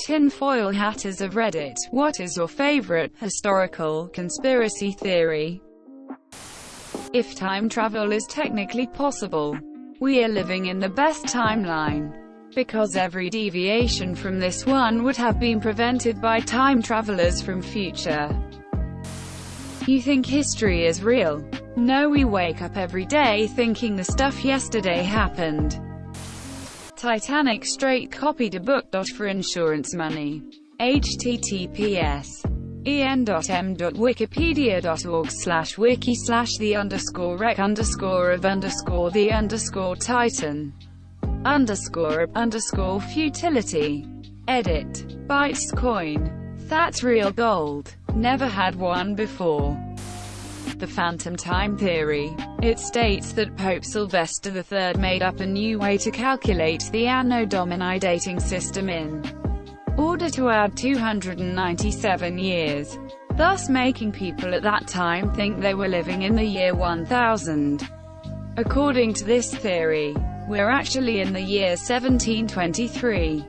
Tinfoil Hatters of Reddit, what is your favorite historical conspiracy theory? If time travel is technically possible, we are living in the best timeline, because every deviation from this one would have been prevented by time travelers from future. You think history is real? No, we wake up every day thinking the stuff yesterday happened. Titanic straight copied a book. For insurance money. https en.wiki.org/wiki/the_rec_titan_futility. Edit. Bytes coin. That's real gold. Never had one before. The phantom time theory. It states that Pope Sylvester III made up a new way to calculate the Anno Domini dating system in order to add 297 years, thus making people at that time think they were living in the year 1000. According to this theory, we're actually in the year 1723.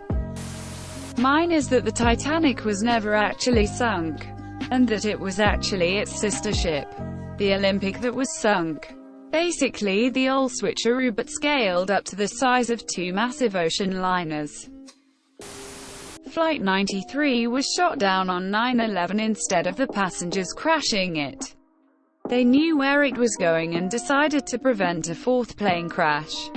Mine is that the Titanic was never actually sunk, and that it was actually its sister ship, the Olympic, that was sunk. Basically the old switcheroo, but scaled up to the size of two massive ocean liners. Flight 93 was shot down on 9/11 instead of the passengers crashing it. They knew where it was going and decided to prevent a fourth plane crash.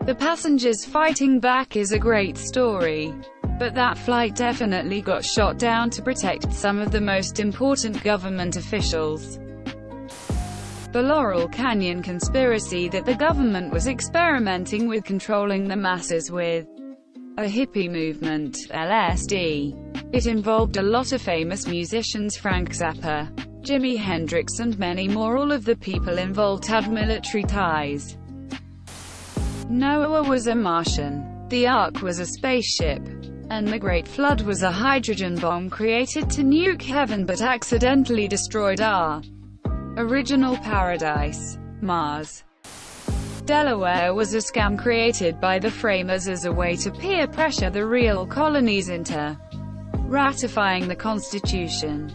The passengers fighting back is a great story, but that flight definitely got shot down to protect some of the most important government officials. The Laurel Canyon conspiracy, that the government was experimenting with controlling the masses with a hippie movement, LSD. It involved a lot of famous musicians, Frank Zappa, Jimi Hendrix and many more. All of the people involved had military ties. Noah was a Martian, the Ark was a spaceship, and the Great Flood was a hydrogen bomb created to nuke heaven but accidentally destroyed our original paradise, Mars. Delaware was a scam created by the framers as a way to peer pressure the real colonies into ratifying the Constitution.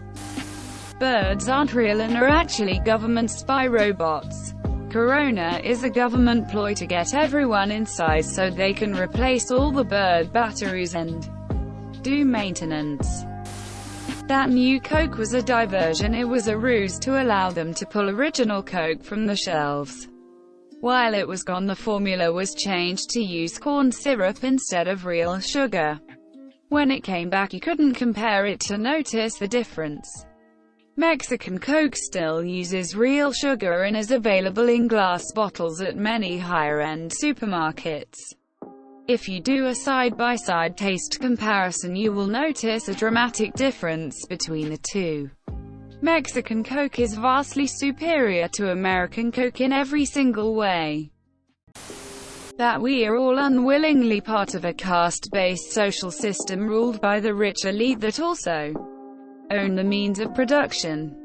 Birds aren't real and are actually government spy robots. Corona is a government ploy to get everyone in size so they can replace all the bird batteries and do maintenance. That new Coke was a diversion. It was a ruse to allow them to pull original Coke from the shelves. While it was gone, the formula was changed to use corn syrup instead of real sugar. When it came back, you couldn't compare it to notice the difference. Mexican Coke still uses real sugar and is available in glass bottles at many higher-end supermarkets. If you do a side-by-side taste comparison, you will notice a dramatic difference between the two. Mexican Coke is vastly superior to American Coke in every single way. That we are all unwillingly part of a caste-based social system ruled by the rich elite that also own the means of production.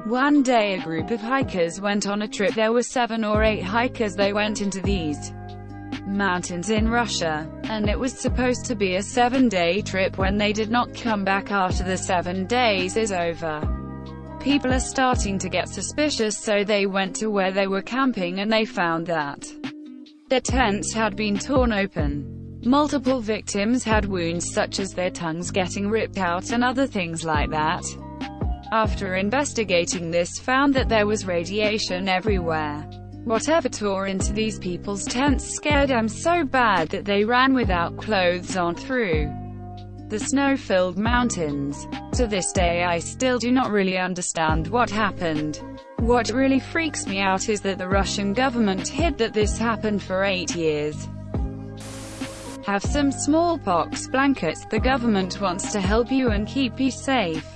One day a group of hikers went on a trip. There were 7 or 8 hikers. They went into these mountains in Russia, and it was supposed to be a 7-day trip. When they did not come back after the 7 days is over, people are starting to get suspicious, so they went to where they were camping and they found that their tents had been torn open. Multiple victims had wounds such as their tongues getting ripped out and other things like that. After investigating this, found that there was radiation everywhere. Whatever tore into these people's tents scared them so bad that they ran without clothes on through the snow-filled mountains. To this day I still do not really understand what happened. What really freaks me out is that the Russian government hid that this happened for 8 years. Have some smallpox blankets. The government wants to help you and keep you safe.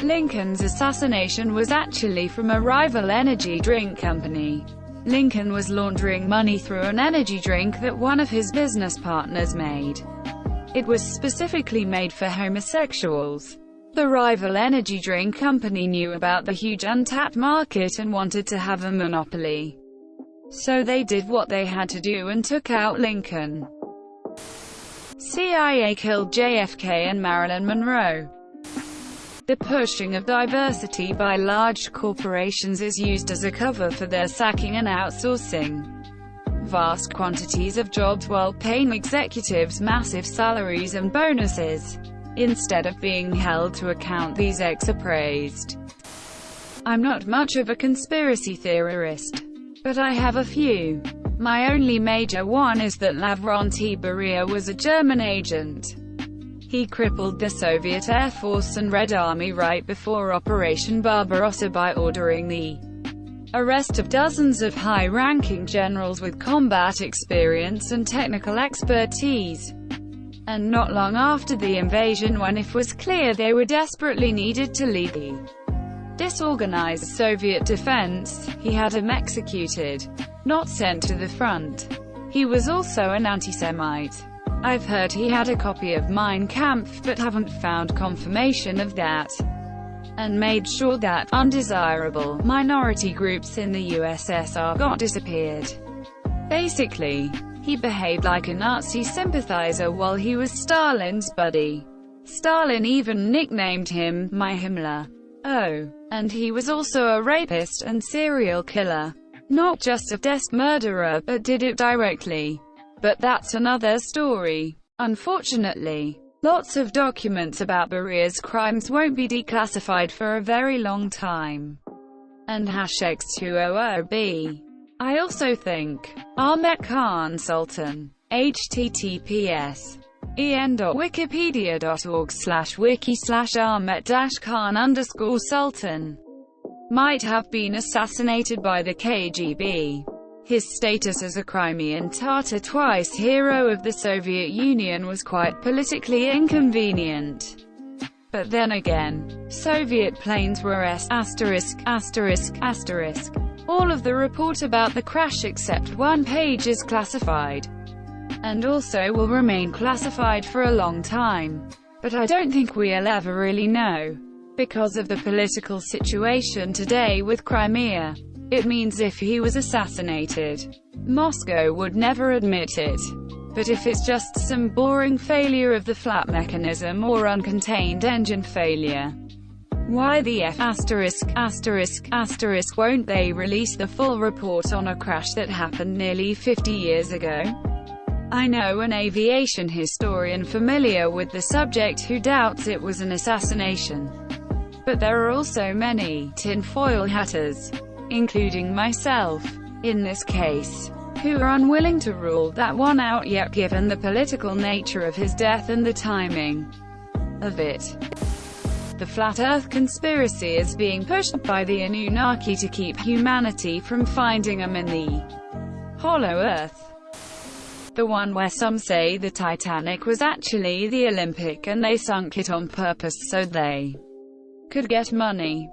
Lincoln's assassination was actually from a rival energy drink company. Lincoln was laundering money through an energy drink that one of his business partners made. It was specifically made for homosexuals. The rival energy drink company knew about the huge untapped market and wanted to have a monopoly. So they did what they had to do and took out Lincoln. CIA killed JFK and Marilyn Monroe. The pushing of diversity by large corporations is used as a cover for their sacking and outsourcing vast quantities of jobs while paying executives massive salaries and bonuses. Instead of being held to account, these acts are praised. I'm not much of a conspiracy theorist, but I have a few. My only major one is that Lavrentiy Beria was a German agent. He crippled the Soviet Air Force and Red Army right before Operation Barbarossa by ordering the arrest of dozens of high-ranking generals with combat experience and technical expertise. And not long after the invasion, when it was clear they were desperately needed to lead the disorganized Soviet defense, he had them executed, not sent to the front. He was also an anti-Semite. I've heard he had a copy of Mein Kampf, but haven't found confirmation of that, and made sure that undesirable minority groups in the USSR got disappeared. Basically, he behaved like a Nazi sympathizer while he was Stalin's buddy. Stalin even nicknamed him "My Himmler." Oh, and he was also a rapist and serial killer. Not just a desk murderer, but did it directly. But that's another story. Unfortunately, lots of documents about Beria's crimes won't be declassified for a very long time. And #X200B. I also think Ahmet Khan Sultan. https en.wikipedia.org/wiki/Ahmet-Khan_Sultan might have been assassinated by the KGB. His status as a Crimean Tatar, twice hero of the Soviet Union, was quite politically inconvenient. But then again, Soviet planes were All of the report about the crash except one page is classified, and also will remain classified for a long time. But I don't think we'll ever really know. Because of the political situation today with Crimea, it means if he was assassinated, Moscow would never admit it. But if it's just some boring failure of the flap mechanism or uncontained engine failure, why the **** won't they release the full report on a crash that happened nearly 50 years ago? I know an aviation historian familiar with the subject who doubts it was an assassination. But there are also many tinfoil hatters, including myself, in this case, who are unwilling to rule that one out yet, given the political nature of his death and the timing of it. The Flat Earth conspiracy is being pushed by the Anunnaki to keep humanity from finding them in the hollow Earth. The one where some say the Titanic was actually the Olympic and they sunk it on purpose so they could get money.